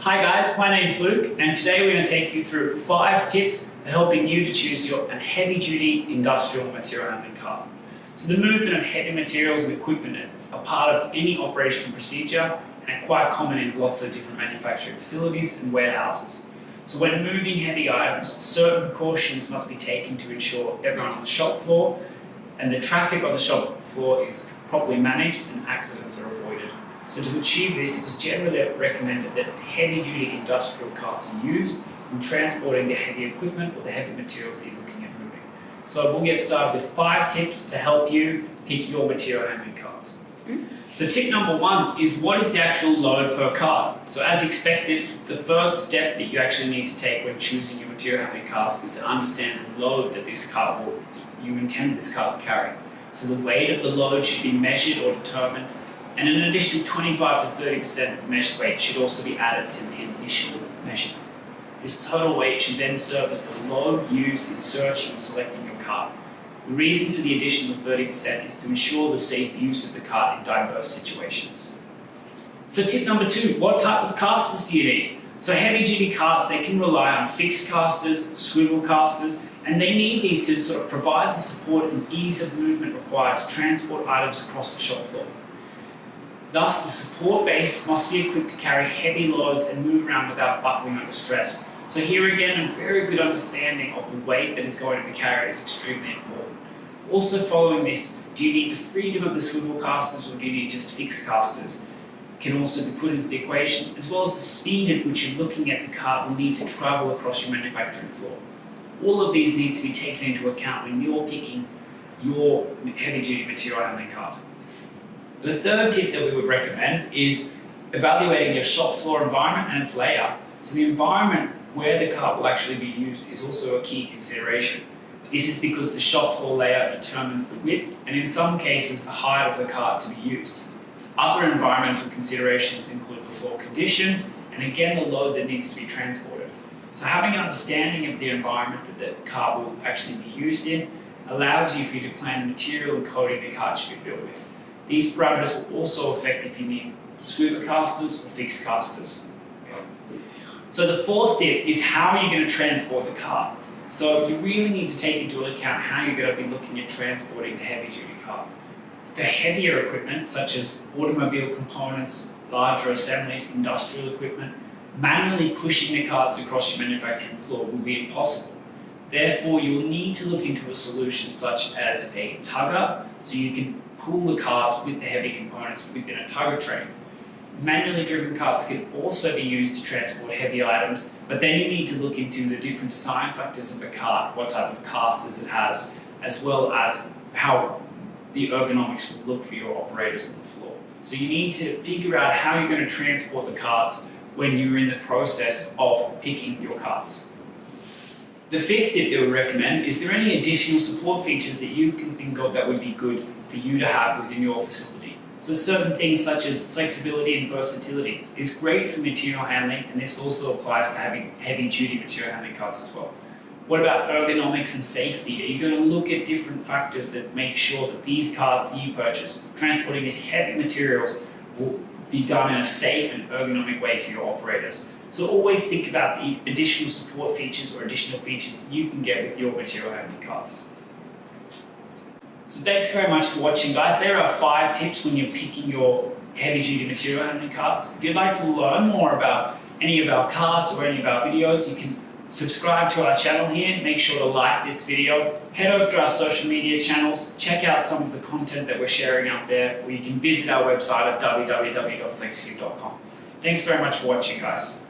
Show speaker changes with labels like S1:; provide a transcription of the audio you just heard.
S1: Hi guys, my name's Luke, and today we're going to take you through 5 tips for helping you to choose your heavy-duty industrial material handling car. So the movement of heavy materials and equipment are part of any operational procedure and quite common in lots of different manufacturing facilities and warehouses. So when moving heavy items, certain precautions must be taken to ensure everyone on the shop floor and the traffic on the shop floor is properly managed and accidents are avoided. So to achieve this, it is generally recommended that heavy-duty industrial carts are used in transporting the heavy equipment or the heavy materials that you're looking at moving. So we'll get started with 5 tips to help you pick your material handling carts. So tip number 1 is what is the actual load per cart? So as expected, the first step that you actually need to take when choosing your material handling carts is to understand the load that you intend this cart to carry. So the weight of the load should be measured or determined, and an additional 25 to 30% of the measured weight should also be added to the initial measurement. This total weight should then serve as the load used in searching and selecting your cart. The reason for the additional 30% is to ensure the safe use of the cart in diverse situations. So tip number 2, what type of casters do you need? So heavy duty carts, they can rely on fixed casters, swivel casters, and they need these to sort of provide the support and ease of movement required to transport items across the shop floor. Thus, the support base must be equipped to carry heavy loads and move around without buckling under stress. So here again, a very good understanding of the weight that is going to be carried is extremely important. Also following this, do you need the freedom of the swivel casters or do you need just fixed casters? Can also be put into the equation, as well as the speed at which you're looking at the cart will need to travel across your manufacturing floor. All of these need to be taken into account when you're picking your heavy-duty material handling cart. The third tip that we would recommend is evaluating your shop floor environment and its layout. So the environment where the cart will actually be used is also a key consideration. This is because the shop floor layout determines the width and in some cases the height of the cart to be used. Other environmental considerations include the floor condition and again the load that needs to be transported. So having an understanding of the environment that the cart will actually be used in allows you for you to plan the material and coating the cart should be built with. These parameters will also affect if you need swivel casters or fixed casters. So the fourth tip is how are you going to transport the cart? So you really need to take into account how you're going to be looking at transporting the heavy-duty cart. For heavier equipment, such as automobile components, larger assemblies, industrial equipment, manually pushing the carts across your manufacturing floor will be impossible. Therefore, you will need to look into a solution such as a tugger, so you can pull the carts with the heavy components within a tugger train. Manually driven carts can also be used to transport heavy items, but then you need to look into the different design factors of the cart, what type of casters it has, as well as how the ergonomics will look for your operators on the floor. So you need to figure out how you're going to transport the carts when you're in the process of picking your carts. The fifth tip that we recommend is there any additional support features that you can think of that would be good for you to have within your facility. So certain things such as flexibility and versatility is great for material handling, and this also applies to having heavy-duty material handling carts as well. What about ergonomics and safety? Are you going to look at different factors that make sure that these carts that you purchase, transporting these heavy materials, will be done in a safe and ergonomic way for your operators? So always think about the additional support features or additional features that you can get with your material handling carts. So thanks very much for watching, guys. There are 5 tips when you're picking your heavy-duty material handling carts. If you'd like to learn more about any of our carts or any of our videos, you can subscribe to our channel here. Make sure to like this video. Head over to our social media channels. Check out some of the content that we're sharing out there, or you can visit our website at www.flexqube.com. Thanks very much for watching, guys.